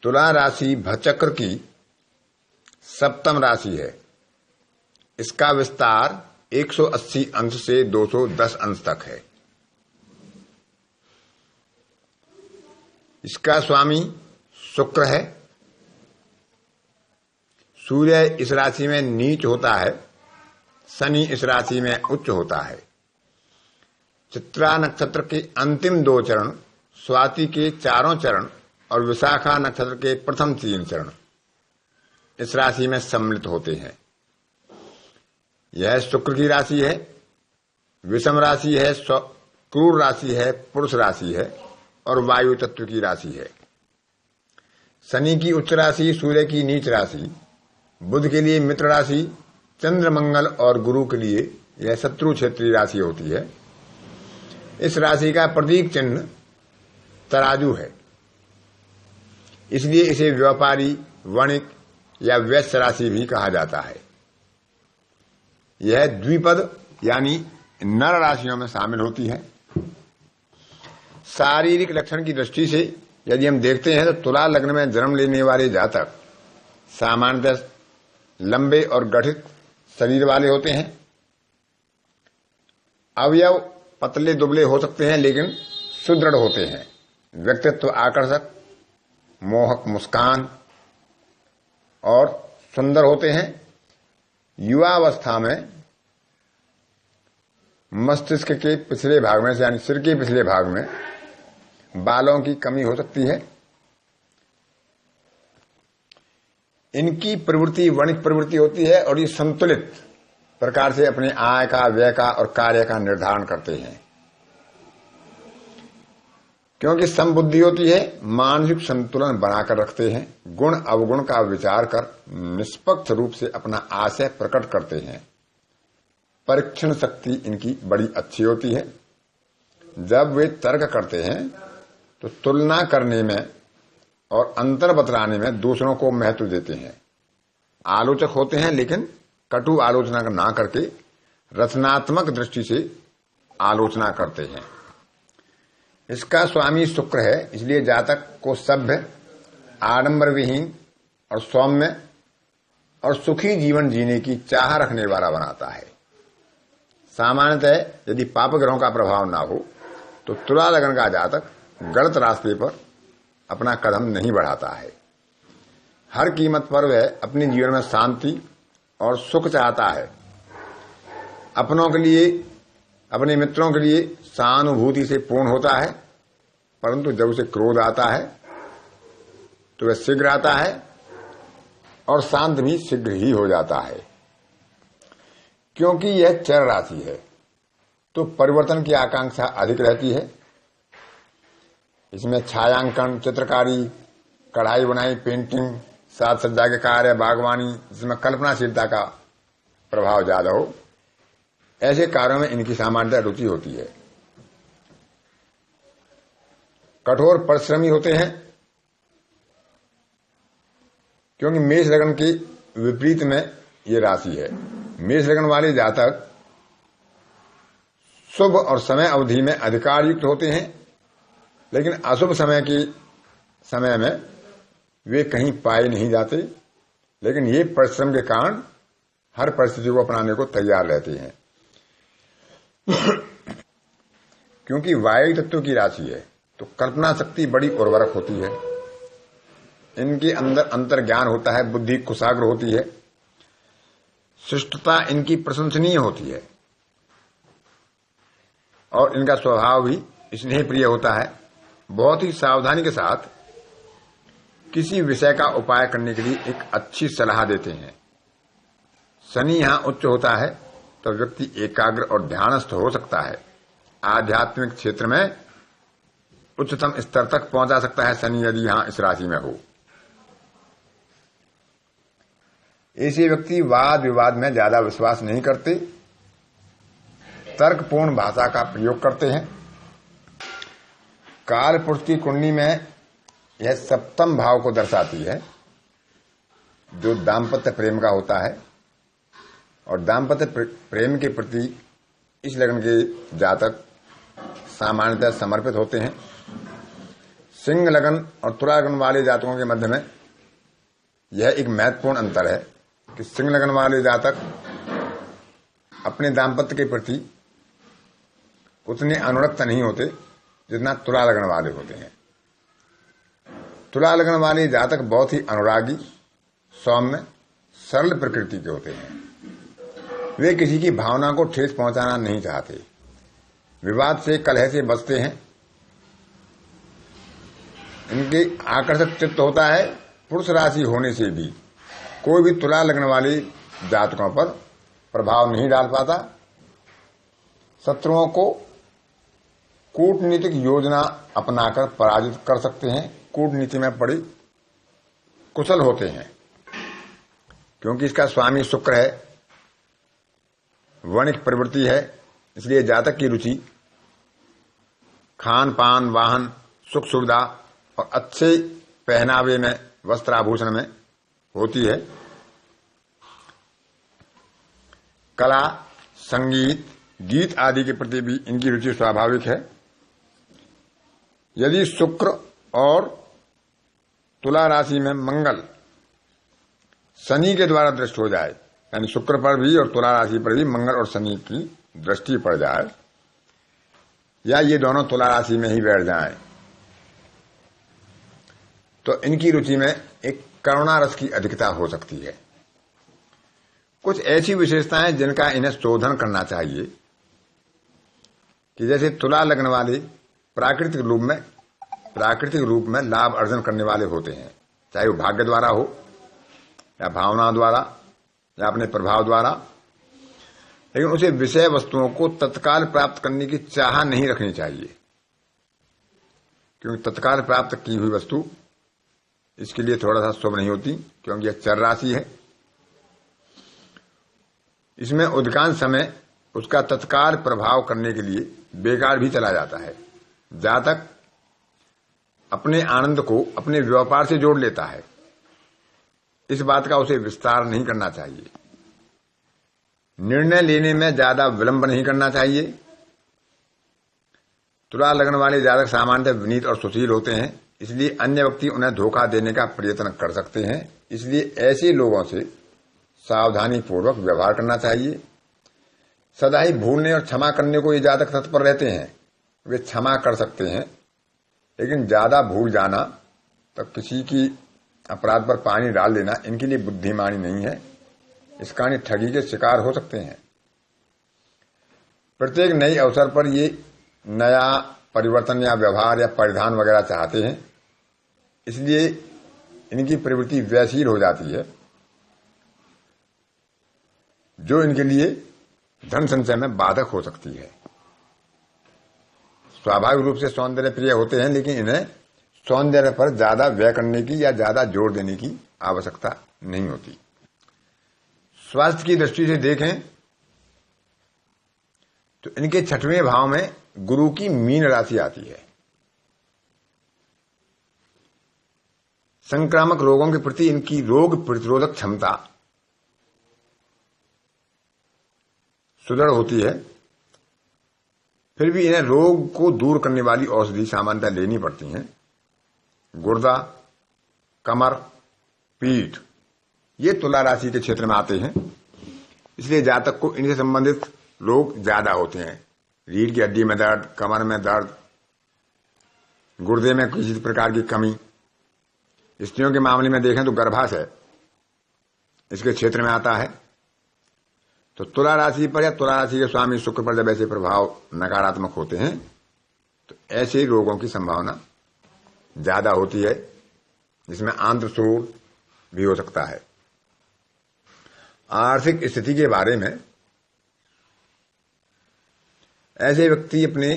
तुला राशि भचक्र की सप्तम राशि है। इसका विस्तार 180 अंश से 210 अंश तक है। इसका स्वामी शुक्र है। सूर्य इस राशि में नीच होता है, शनि इस राशि में उच्च होता है। चित्रा नक्षत्र के अंतिम 2 चरण, स्वाति के 4 चरण और विशाखा नक्षत्र के प्रथम 3 चरण इस राशि में सम्मिलित होते हैं। यह शुक्र की राशि है, विषम राशि है, क्रूर राशि है, पुरुष राशि है और वायु तत्व की राशि है। शनि की उच्च राशि, सूर्य की नीच राशि, बुध के लिए मित्र राशि, चंद्र मंगल और गुरु के लिए यह शत्रु क्षेत्रीय राशि होती है। इस राशि का प्रतीक चिन्ह तराजू है, इसलिए इसे व्यापारी, वणिक या वैश्य राशि भी कहा जाता है। यह द्विपद यानी नर राशियों में शामिल होती है। शारीरिक लक्षण की दृष्टि से यदि हम देखते हैं तो तुला लग्न में जन्म लेने वाले जातक सामान्यतः लंबे और गठित शरीर वाले होते हैं। अवयव पतले दुबले हो सकते हैं लेकिन सुदृढ़ होते हैं। व्यक्तित्व आकर्षक, मोहक मुस्कान और सुंदर होते हैं। युवावस्था में मस्तिष्क के पिछले भाग में यानी सिर के पिछले भाग में बालों की कमी हो सकती है। इनकी प्रवृत्ति वणिक प्रवृत्ति होती है और ये संतुलित प्रकार से अपने आय का, व्यय का और कार्य का निर्धारण करते हैं। क्योंकि समबुद्धि होती है, मानसिक संतुलन बनाकर रखते हैं। गुण अवगुण का विचार कर निष्पक्ष रूप से अपना आशय प्रकट करते हैं। परीक्षण शक्ति इनकी बड़ी अच्छी होती है। जब वे तर्क करते हैं तो तुलना करने में और अंतर बतलाने में दूसरों को महत्व देते हैं। आलोचक होते हैं लेकिन कटु आलोचना ना करके रचनात्मक दृष्टि से आलोचना करते हैं। इसका स्वामी शुक्र है, इसलिए जातक को सभ्य, आडंबर विहीन और सौम्य और सुखी जीवन जीने की चाह रखने वाला बनाता है। सामान्यतः यदि पाप ग्रहों का प्रभाव ना हो तो तुला लग्न का जातक गलत रास्ते पर अपना कदम नहीं बढ़ाता है। हर कीमत पर वह अपने जीवन में शांति और सुख चाहता है। अपनों के लिए, अपने मित्रों के लिए सहानुभूति से पूर्ण होता है, परंतु जब उसे क्रोध आता है तो वह शीघ्र आता है और शांत भी शीघ्र ही हो जाता है। क्योंकि यह चर राशि है तो परिवर्तन की आकांक्षा अधिक रहती है। इसमें छायांकन, चित्रकारी, कढ़ाई बुनाई, पेंटिंग, साज सज्जा के कार्य, बागवानी, जिसमें कल्पनाशीलता का प्रभाव ज्यादा हो, ऐसे कार्यों में इनकी सामान्यतः रुचि होती है। कठोर परिश्रमी होते हैं क्योंकि मेष लग्न के विपरीत में ये राशि है। मेष लग्न वाले जातक शुभ और समय अवधि में अधिकार युक्त होते हैं, लेकिन अशुभ समय में वे कहीं पाए नहीं जाते, लेकिन ये परिश्रम के कारण हर परिस्थिति को अपनाने को तैयार रहते हैं। क्योंकि वायु तत्व की राशि है तो कल्पना शक्ति बड़ी उर्वरक होती है। इनके अंदर अंतर ज्ञान होता है, बुद्धि कुशाग्र होती है, शिष्टता इनकी प्रशंसनीय होती है और इनका स्वभाव भी स्नेह प्रिय होता है। बहुत ही सावधानी के साथ किसी विषय का उपाय करने के लिए एक अच्छी सलाह देते हैं। शनि यहां उच्च होता है तो व्यक्ति एकाग्र और ध्यानस्थ हो सकता है। आध्यात्मिक क्षेत्र में उच्चतम स्तर तक पहुंचा सकता है शनि यदि यहां इस राशि में हो। ऐसे व्यक्ति वाद विवाद में ज्यादा विश्वास नहीं करते, तर्कपूर्ण भाषा का प्रयोग करते हैं। काल पुरुष की कुंडली में यह सप्तम भाव को दर्शाती है जो दाम्पत्य प्रेम का होता है और दाम्पत्य प्रेम के प्रति इस लग्न के जातक सामान्यतः समर्पित होते हैं। सिंह लगन और तुला लगन वाले जातकों के मध्य में यह एक महत्वपूर्ण अंतर है कि सिंह लगन वाले जातक अपने दाम्पत्य के प्रति उतने अनुरक्त नहीं होते जितना तुला लगन वाले होते हैं। तुला लगन वाले जातक बहुत ही अनुरागी, सौम्य, सरल प्रकृति के होते हैं। वे किसी की भावना को ठेस पहुंचाना नहीं चाहते, विवाद से, कलह से बचते हैं। इनके आकर्षक चित्त होता है। पुरुष राशि होने से भी कोई भी तुला लगन वाले जातकों पर प्रभाव नहीं डाल पाता। शत्रुओं को कूटनीतिक योजना अपनाकर पराजित कर सकते हैं। कूटनीति में बड़े कुशल होते हैं क्योंकि इसका स्वामी शुक्र है, वणिक प्रवृत्ति है। इसलिए जातक की रुचि खान पान, वाहन, सुख सुविधा और अच्छे पहनावे में, वस्त्र आभूषण में होती है। कला, संगीत, गीत आदि के प्रति भी इनकी रुचि स्वाभाविक है। यदि शुक्र और तुला राशि में मंगल शनि के द्वारा दृष्ट हो जाए, यानी शुक्र पर भी और तुला राशि पर भी मंगल और शनि की दृष्टि पड़ जाए, या ये दोनों तुला राशि में ही बैठ जाएं, तो इनकी रुचि में एक करुणा रस की अधिकता हो सकती है। कुछ ऐसी विशेषताएं जिनका इन्हें शोधन करना चाहिए कि जैसे तुला लगन वाले प्राकृतिक रूप में लाभ अर्जन करने वाले होते हैं, चाहे वो भाग्य द्वारा हो या भावना द्वारा या अपने प्रभाव द्वारा, लेकिन उसे विषय वस्तुओं को तत्काल प्राप्त करने की चाह नहीं रखनी चाहिए, क्योंकि तत्काल प्राप्त की हुई वस्तु इसके लिए थोड़ा सा शुभ नहीं होती, क्योंकि यह चर राशि है। इसमें अधिकांश समय उसका तत्काल प्रभाव करने के लिए बेकार भी चला जाता है। जातक अपने आनंद को अपने व्यापार से जोड़ लेता है, इस बात का उसे विस्तार नहीं करना चाहिए। निर्णय लेने में ज्यादा विलंब नहीं करना चाहिए। तुला लगन वाले जातक सामान्यतः विनीत और सुशील होते हैं, इसलिए अन्य व्यक्ति उन्हें धोखा देने का प्रयत्न कर सकते हैं। इसलिए ऐसे लोगों से सावधानी पूर्वक व्यवहार करना चाहिए। सदा ही भूलने और क्षमा करने को ये जातक तत्पर रहते हैं। वे क्षमा कर सकते हैं, लेकिन ज्यादा भूल जाना, तब किसी की अपराध पर पानी डाल देना इनके लिए बुद्धिमानी नहीं है। इस कारण ठगी के शिकार हो सकते हैं। प्रत्येक नए अवसर पर ये नया परिवर्तन या व्यवहार या परिधान वगैरह चाहते हैं, इसलिए इनकी प्रवृत्ति व्ययशील हो जाती है, जो इनके लिए धन संचय में बाधक हो सकती है। स्वाभाविक रूप से सौंदर्य प्रिय होते हैं, लेकिन इन्हें सौंदर्य पर ज्यादा व्यय करने की या ज्यादा जोर देने की आवश्यकता नहीं होती। स्वास्थ्य की दृष्टि से देखें तो इनके 6वें भाव में गुरु की मीन राशि आती है। संक्रामक रोगों के प्रति इनकी रोग प्रतिरोधक क्षमता सुदृढ़ होती है। फिर भी इन्हें रोग को दूर करने वाली औषधि सामान्यतः लेनी पड़ती हैं। गुर्दा, कमर, पीठ ये तुला राशि के क्षेत्र में आते हैं, इसलिए जातक को इनसे संबंधित रोग ज्यादा होते हैं। रीढ़ की हड्डी में दर्द, कमर में दर्द, गुर्दे में किसी प्रकार की कमी। स्त्रियों के मामले में देखें तो गर्भाशय इसके क्षेत्र में आता है। तो तुला राशि पर या तुला राशि के स्वामी शुक्र पर जब ऐसे प्रभाव नकारात्मक होते हैं तो ऐसे रोगों की संभावना ज्यादा होती है, जिसमें आंत्रशूल भी हो सकता है। आर्थिक स्थिति के बारे में ऐसे व्यक्ति अपने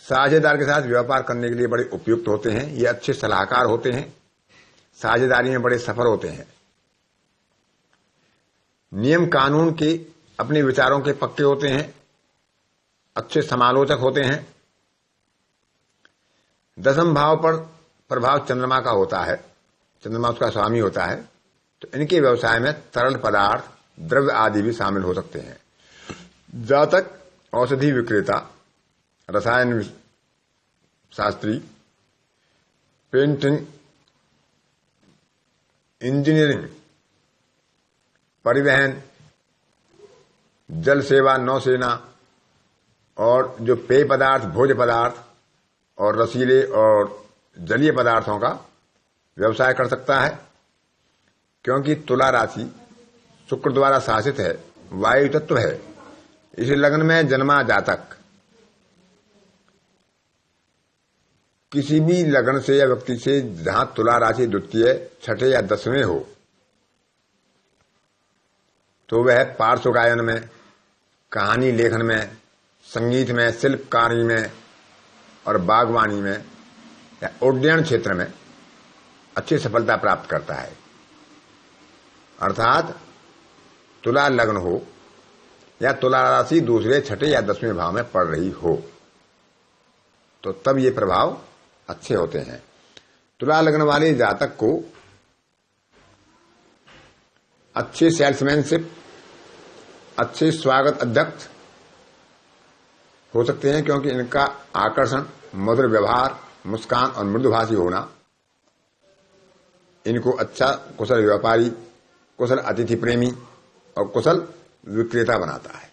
साझेदार के साथ व्यापार करने के लिए बड़े उपयुक्त होते हैं। ये अच्छे सलाहकार होते हैं, साझेदारी में बड़े सफल होते हैं। नियम कानून के अपने विचारों के पक्के होते हैं, अच्छे समालोचक होते हैं। 10वें भाव पर प्रभाव चंद्रमा का होता है, चंद्रमा उसका स्वामी होता है, तो इनके व्यवसाय में तरल पदार्थ, द्रव्य आदि भी शामिल हो सकते हैं। जातक औषधि विक्रेता, रसायन शास्त्री, पेंटिंग, इंजीनियरिंग, परिवहन, जल सेवा, नौसेना और जो पेय पदार्थ, भोज्य पदार्थ और रसीले और जलीय पदार्थों का व्यवसाय कर सकता है। क्योंकि तुला राशि शुक्र द्वारा शासित है, वायु तत्व है, इस लग्न में जन्मा जातक किसी भी लग्न से या व्यक्ति से जहां तुला राशि द्वितीय, छठे या 10वें हो, तो वह पार्श्व गायन में, कहानी लेखन में, संगीत में, शिल्पकारी में और बागवानी में या उड्डयन क्षेत्र में अच्छी सफलता प्राप्त करता है। अर्थात तुला लग्न हो या तुला राशि दूसरे, छठे या 10वें भाव में पड़ रही हो, तो तब ये प्रभाव अच्छे होते हैं। तुला लग्न वाले जातक को अच्छे सेल्समैनशिप, अच्छे स्वागत अध्यक्ष हो सकते हैं, क्योंकि इनका आकर्षण, मधुर व्यवहार, मुस्कान और मृदुभाषी होना इनको अच्छा कुशल व्यापारी, कुशल अतिथि प्रेमी और कुशल विक्रेता बनाता है।